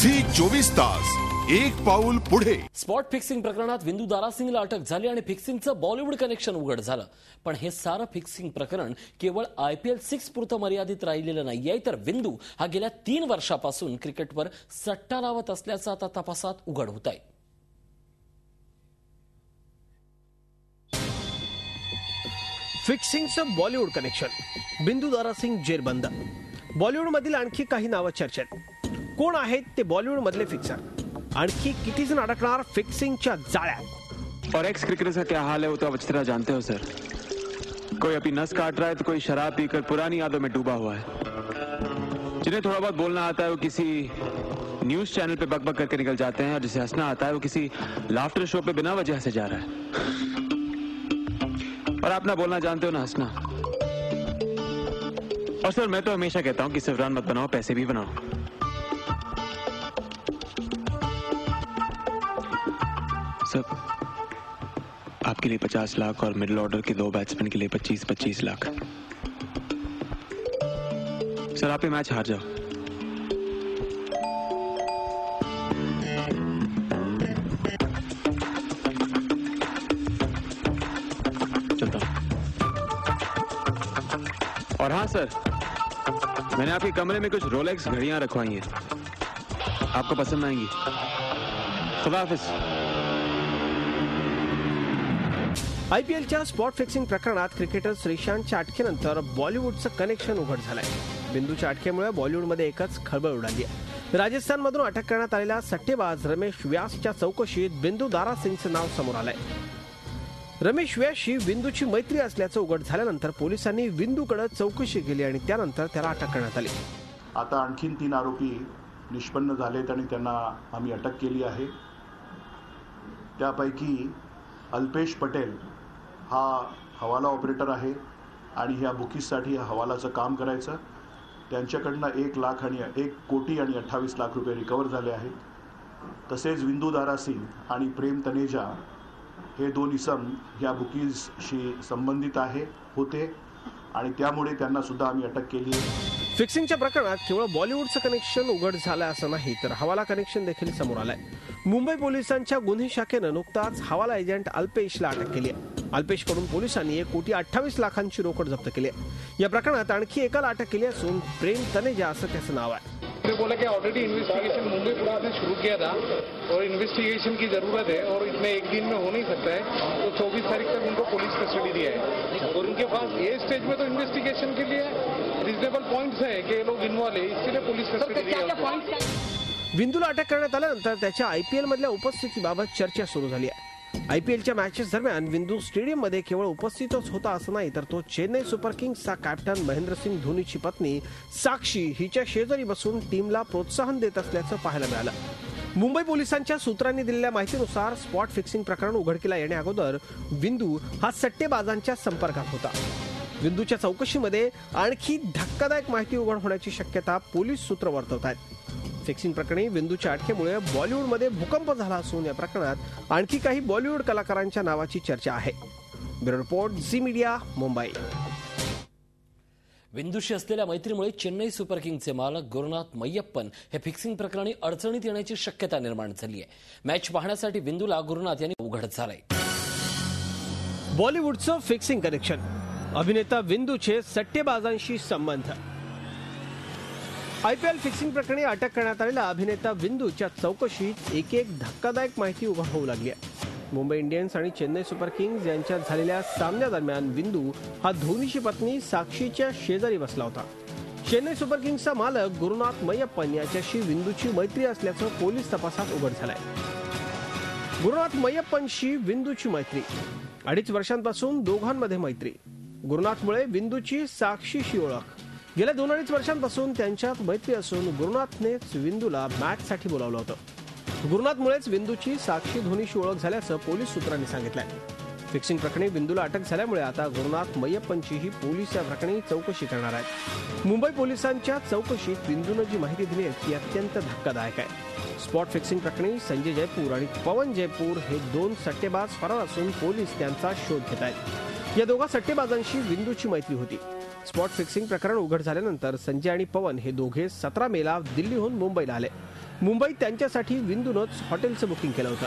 Zee 24 तास एक पाऊल पुढे। स्पॉट फिक्सिंग प्रकरणात विंदू दारासिंगला अटक झाली आणि फिक्सिंगचं बॉलिवूड कनेक्शन उघड झालं। पण हे सारं फिक्सिंग प्रकरण केवळ IPL 6 पुरतं मर्यादित राहिलेलं नाहीये, तर विंदू हा गेल्या 3 वर्षापासून क्रिकेटवर सट्टा लावत असल्याचं आता तपासात उघड होत आहे। फिक्सिंगचं बॉलिवूड कनेक्शन, बिंदू दारासिंग जेरबंद। बॉलिवूडमधील आणखी काही नावं चर्चेत। कोण आहेत ते बॉलिवूडमधले फिक्सर? आणखी किती जण अडकणार फिक्सिंगच्या जाळ्यात? और एक्स क्रिकेटर का क्या हाल है वो तो आप अच्छी तरह जानते हो सर। कोई अपनी नस काट रहा है तो कोई शराब पीकर पुरानी यादों में डूबा हुआ है। जिन्हें थोड़ा बहुत बोलना आता है वो किसी न्यूज चैनल पे बकबक करके निकल जाते हैं, और जिसे हंसना आता है वो किसी लाफ्टर शो पे बिना वजह से जा रहा है। और आप ना बोलना जानते हो ना हंसना। और सर मैं तो हमेशा कहता हूँ कि सिफरान मत बनाओ, पैसे भी बनाओ। सर आपके लिए 50 लाख और मिडिल ऑर्डर के 2 बैट्समैन के लिए 25-25 लाख। सर आप ये मैच हार जाओ। चलता हूं। और हाँ सर, मैंने आपके कमरे में कुछ रोलेक्स घड़ियां रखवाई हैं, आपको पसंद आएंगी। खुदा हाफिज। IPLच्या स्पॉट फिक्सिंग प्रकरणात क्रिकेटर श्रीशांतच्या अटकेनंतर बॉलिवूडचं कनेक्शन उघड झालंय। बिंदूच्या अटकेमुळे बॉलिवूडमध्ये एकच खळबळ उडाली आहे। राजस्थानमधून अटक करण्यात आलेल्या सट्टेबाज रमेश व्यासच्या चौकशीत बिंदू दारासिंगचं नाव समोर आलंय। रमेश व्यासशी बिंदूची मैत्री असल्याचं उघड झाल्यानंतर पोलिसांनी बिंदूकडे चौकशी केली आणि त्यानंतर त्याला अटक करण्यात आली। आता आणखीन 3 आरोपी निष्पन्न झालेत आणि त्यांना आम्ही अटक केली आहे। त्यापैकी अल्पेश पटेल हा हवाला ऑपरेटर आहे आणि ह्या बुकीजसाठी हवालाचं काम करायचं। त्यांच्याकडनं 1 लाख आणि 1 कोटी आणि 28 लाख रुपये रिकवर झाले आहेत। तसेच विंदू दारासिंग आणि प्रेम तनेजा हे 2 इसम ह्या बुकीजशी संबंधित होते आणि त्यामुळे त्यांना सुद्धा आम्ही अटक केली आहे। फिक्सिंगच्या प्रकरणात केवळ बॉलिवूडचं कनेक्शन उघड झालं असं नाही, तर हवाला कनेक्शन देखील समोर आलंय। मुंबई पोलिसांच्या गुन्हे शाखेनं नुकताच हवाला एजंट अल्पेशला अटक केली आहे। अल्पेशकडून पोलिसांनी 1 कोटी 28 लाखांची रोकड जप्त केली आहे। या प्रकरणात आणखी एकाला अटक केली असून प्रेम तनेजा असं त्याचं नाव आहे। उन्होंने बोला कि ऑलरेडी इन्वेस्टिगेशन मुंबई पुलिस ने शुरू किया था और इन्वेस्टिगेशन की जरूरत है और इतने एक दिन में हो नहीं सकता है, तो 24 तारीख तक उनको पुलिस कस्टडी दिया है। और उनके पास ये स्टेज में तो इन्वेस्टिगेशन के लिए रिजनेबल पॉइंट्स है कि ये लोग इन्वॉल्व है, इसलिए पुलिस कस्टडी दी है। बिंदूला अटक करण्यात आल्यानंतर त्याच्या IPL मधल्या उपस्थितीबाबत चर्चा सुरू झाली आहे। IPLच्या मॅचेस दरम्यान बिंदू स्टेडियममध्ये केवळ उपस्थितच होता असं नाही, तर तो चेन्नई सुपर किंग्सचा कॅप्टन महेंद्रसिंग धोनीची पत्नी साक्षी हिच्या शेजारी बसून टीमला प्रोत्साहन देत असल्याचं पाहायला मिळालं। मुंबई पोलिसांच्या सूत्रांनी दिलेल्या माहितीनुसार स्पॉट फिक्सिंग प्रकरण उघडकीला येण्या अगोदर बिंदू हा सट्टेबाजांच्या संपर्कात होता। बिंदूच्या चौकशीमध्ये आणखी धक्कादायक माहिती उघड होण्याची शक्यता पोलीस सूत्र वर्तवत आहेत। फिक्सिंग प्रकरणी बिंदूच्या अटकेमुळे बॉलिवूडमध्ये भूकंप झाला असून या प्रकरणात आणखी काही बॉलिवूड कलाकारांच्या नावाची चर्चा आहे। Bureau report, Zee media, Mumbai. विंदूशी असलेल्या मैत्रीमुळे चेन्नई सुपर किंग्सचे मालक गुरुनाथ मय्यप्पन हे फिक्सिंग प्रकरणी अडचणीत येण्याची शक्यता निर्माण झाली आहे। मॅच पाहण्यासाठी बिंदूला गुरुनाथ यांनी उघड झालंय। बॉलिवूडचं फिक्सिंग कनेक्शन, अभिनेता बिंदूचे सट्टेबाजांशी संबंध। IPL फिक्सिंग प्रकरणी अटक करण्यात आलेला अभिनेता बिंदूच्या चौकशीत एक धक्कादायक माहिती उघड होऊ लागली आहे। मुंबई इंडियन्स आणि चेन्नई सुपर किंग्स यांच्यात झालेल्या सामन्यादरम्यान बिंदू हा धोनीची पत्नी साक्षीच्या शेजारी बसला होता। चेन्नई सुपर किंग्सचा मालक गुरुनाथ मय्यप्पन याच्याशी बिंदूची मैत्री असल्याचं पोलीस तपासात उघड झालंय। गुरुनाथ मय्यप्पनशी बिंदूची मैत्री, 2.5 वर्षांपासून दोघांमध्ये मैत्री। गुरुनाथमुळे बिंदूची साक्षीशी ओळख। गेल्या 2.5 वर्षांपासून त्यांच्यात मैत्री असून गुरुनाथनेच बिंदूला मॅचसाठी बोलावलं होतं। गुरुनाथमुळेच बिंदूची साक्षी धोनीशी ओळख झाल्याचं पोलीस सूत्रांनी सांगितलंय। फिक्सिंग प्रकरणी बिंदूला अटक झाल्यामुळे आता गुरुनाथ मय्यप्पनचीही पोलीस या प्रकरणी चौकशी करणार आहेत। मुंबई पोलिसांच्या चौकशीत बिंदूनं जी माहिती दिली आहे ती अत्यंत धक्कादायक आहे। स्पॉट फिक्सिंग प्रकरणी संजय जयपूर आणि पवन जयपूर हे 2 सट्टेबाज फरार असून पोलीस त्यांचा शोध घेत आहेत। या दोघा सट्टेबाजांशी बिंदूची मैत्री होती। स्पॉट फिक्सिंग प्रकरण उघड झाल्यानंतर संजय आणि पवन हे दोघे 17 मेला दिल्लीहून मुंबईला आले। मुंबईत त्यांच्यासाठी विंदूनंच हॉटेलचं बुकिंग केलं होतं.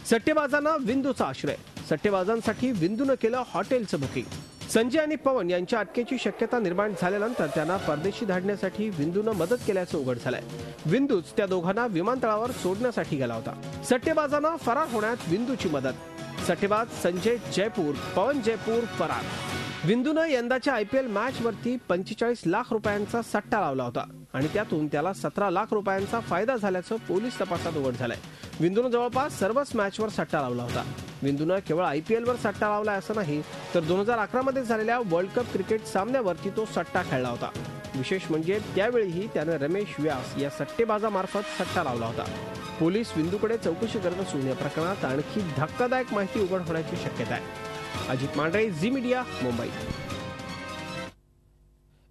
सट्टेबाजांना विंदूचा आश्रय. सट्टेबाजांसाठी विंदूनं केलं हॉटेलचं बुकिंग. संजय आणि पवन यांच्या अटकेची शक्यता निर्माण झाल्यानंतर त्यांना परदेशी धाडण्यासाठी विंदूनं मदत केल्याचं उघड झालंय. विंदूच त्या दोघांना विमानतळावर सोडण्यासाठी गेला होता. सट्टेबाजांना फरार होण्यात विंदूची मदत. सट्टेबाज संजय जयपूर, पवन जयपूर फरार. विंदूनं यंदाच्या IPL मॅचवरती 45 लाख रुपयांचा सट्टा लावला होता आणि त्यातून त्याला 17 लाख रुपयांचा फायदा झाल्याचं पोलीस तपासात उघड झालंय. विंदूनं जवळपास सर्वच मॅचवर सट्टा लावला होता. विंदूनं केवळ IPL वर सट्टा लावला असं नाही, तर 2011 मध्ये झालेल्या वर्ल्ड कप क्रिकेट सामन्यावरती तो सट्टा खेळला होता. विशेष म्हणजे त्यावेळीही त्यानं रमेश व्यास या सट्टेबाजामार्फत सट्टा लावला होता. पोलीस विंदूकडे चौकशी करत असून या प्रकरणात आणखी धक्कादायक माहिती उघड होण्याची शक्यता आहे. Ajit Mandhare, Zee media, Mumbai.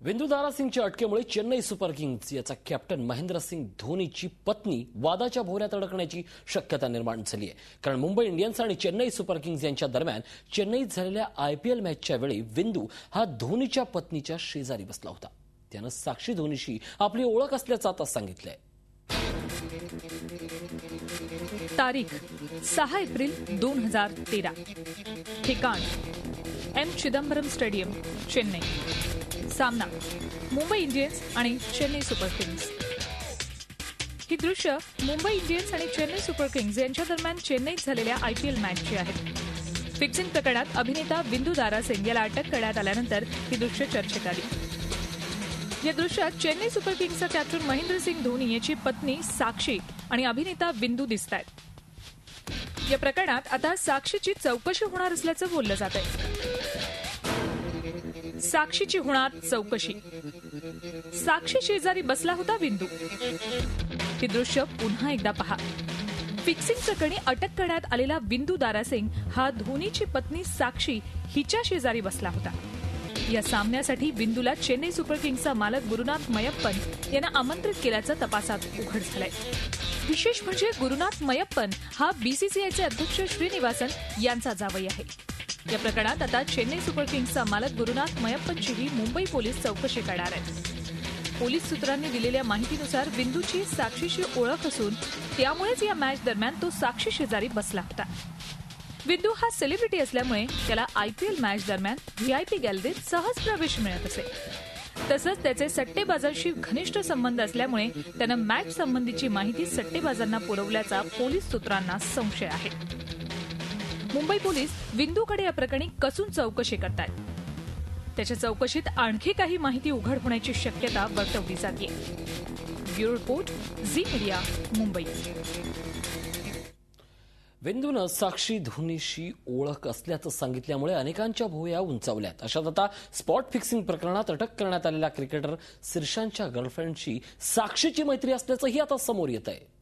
विंदू दारा सिंगच्या अटकेमुळे चेन्नई सुपर किंग्स याचा कॅप्टन महेंद्रसिंग धोनीची पत्नी वादाच्या भोवऱ्यात अडकण्याची शक्यता निर्माण झाली आहे. कारण मुंबई इंडियन्स आणि चेन्नई सुपर किंग्स यांच्या दरम्यान चेन्नईत झालेल्या IPL मॅचच्या वेळी विंदू हा धोनीच्या पत्नीच्या शेजारी बसला होता. त्यानं साक्षी धोनीशी आपली ओळख असल्याचं आता सांगितलंय. तारीख 6 एप्रिल 2013. ठिकाण M चिदंबरम स्टेडियम, चेन्नई. सामना मुंबई इंडियन्स आणि चेन्नई सुपर किंग्स. ही दृश्य मुंबई इंडियन्स आणि चेन्नई सुपर किंग्स यांच्या दरम्यान चेन्नईत झालेल्या IPL मॅचची आहेत. फिक्सिंग प्रकरणात अभिनेता विंदू दारा सिंग याला अटक करण्यात आल्यानंतर ही दृश्य चर्चेत आली. या दृश्यात चेन्नई सुपर किंग्सचा कॅप्टन महेंद्रसिंग धोनी याची पत्नी साक्षी आणि अभिनेता विंदू दिसतायत. या प्रकरणात आता साक्षीची चौकशी होणार असल्याचं बोललं जात आहे. साक्षीची होणार चौकशी. साक्षी शेजारी बसला होता विंदू. ही दृश्य पुन्हा एकदा पहा. फिक्सिंग प्रकरणी अटक करण्यात आलेला विंदू दारा सिंग हा धोनीची पत्नी साक्षी हिच्या शेजारी बसला होता. या सामन्यासाठी विंदूला चेन्नई सुपर किंग्सचा मालक गुरुनाथ मयप्पन यांना आमंत्रित केल्याचं तपासात उघड झालंय. विशेष म्हणजे गुरुनाथ मयप्पन हा BCCIचे अध्यक्ष श्रीनिवासन यांचा जावई आहे. या प्रकरणात आता चेन्नई सुपर किंग्सचा मालक गुरुनाथ मयप्पनचीही मुंबई पोलीस चौकशी करणार आहेत. पोलीस सूत्रांनी दिलेल्या माहितीनुसार विंदूची साक्षीशी ओळख असून त्यामुळेच या मॅच दरम्यान तो साक्षी शेजारी बसला होता. विंदू हा सेलिब्रिटी असल्यामुळे त्याला IPL मॅच दरम्यान VIP गॅलरीत सहज प्रवेश मिळत असे. तसंच त्याचे सट्टेबाजांशी घनिष्ठ संबंध असल्यामुळे त्यानं मॅच संबंधीची माहिती सट्टेबाजांना पुरवल्याचा पोलीस सूत्रांना संशय आहे. मुंबई पोलीस विंदूकडे या प्रकरणी कसून चौकशी करतायत. त्याच्या चौकशीत आणखी काही माहिती उघड होण्याची शक्यता वर्तवली जाते. Bureau report, Zee media, Mumbai. विंदूनं साक्षी धोनीशी ओळख असल्याचं सांगितल्यामुळे अनेकांच्या भुवया उंचावल्यात. अशात आता स्पॉट फिक्सिंग प्रकरणात अटक करण्यात आलेला क्रिकेटर श्रीशांतच्या गर्लफ्रेंडशी साक्षीची मैत्री असल्याचंही आता समोर येत आहे.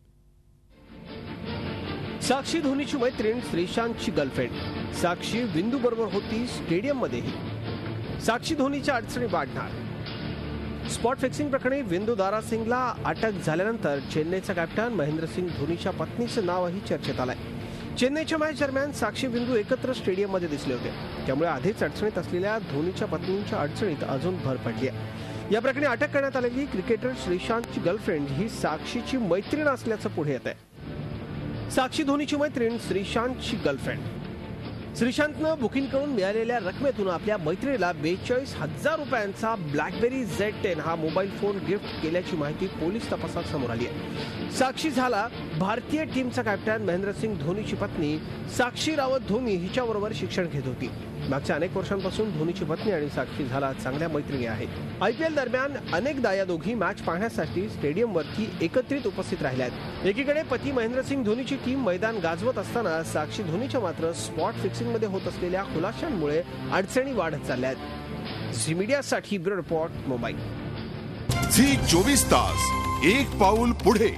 साक्षी धोनीची मैत्रीण श्रीशांतची गर्लफ्रेंड. साक्षी विंदू बरोबर होती स्टेडियममध्येही. साक्षी धोनीच्या अडचणी वाढणार. स्पॉट फिक्सिंग प्रकरणी विंदू दारा सिंगला अटक झाल्यानंतर चेन्नईचा कॅप्टन महेंद्रसिंग धोनीच्या पत्नीचं नावही चर्चेत आलंय. चेन्नईच्या मॅच दरम्यान साक्षी विंदू एकत्र स्टेडियममध्ये दिसले होते. त्यामुळे आधीच अडचणीत असलेल्या धोनीच्या पत्नींच्या अडचणीत अजून भर पडली आहे. या प्रकरणी अटक करण्यात आलेली क्रिकेटर श्रीशांतची गर्लफ्रेंड ही साक्षीची मैत्रीण असल्याचं पुढे येत आहे. साक्षी धोनीची मैत्रीण श्रीशांतची गर्लफ्रेंड. श्रीशांतनं बुकिंगकडून मिळालेल्या रकमेतून आपल्या मैत्रिणीला 42,000 रुपयांचा ब्लॅकबेरी Z10 हा मोबाईल फोन गिफ्ट केल्याची माहिती पोलीस तपासात समोर आली आहे. साक्षी झाला भारतीय टीमचा कॅप्टन महेंद्रसिंग धोनीची पत्नी. साक्षी रावत धोनी हिच्याबरोबर शिक्षण घेत होती. मागच्या अनेक वर्षांपासून धोनीची पत्नी आणि साक्षी झाला चांगल्या मैत्रिणी आहेत. IPL दरम्यान अनेकदा या दोघी मॅच पाहण्यासाठी स्टेडियमवरती एकत्रित उपस्थित राहिल्या आहेत. एकीकडे पती महेंद्रसिंग धोनीची टीम मैदान गाजवत असताना साक्षी धोनीच्या मात्र स्पॉट फिक्सिंगमध्ये होत असलेल्या खुलाशांमुळे अडचणी वाढत चालल्या आहेत. झी मीडियासाठी ब्युरो रिपोर्ट, मुंबई. झी 24 तास एक पाऊल पुढे.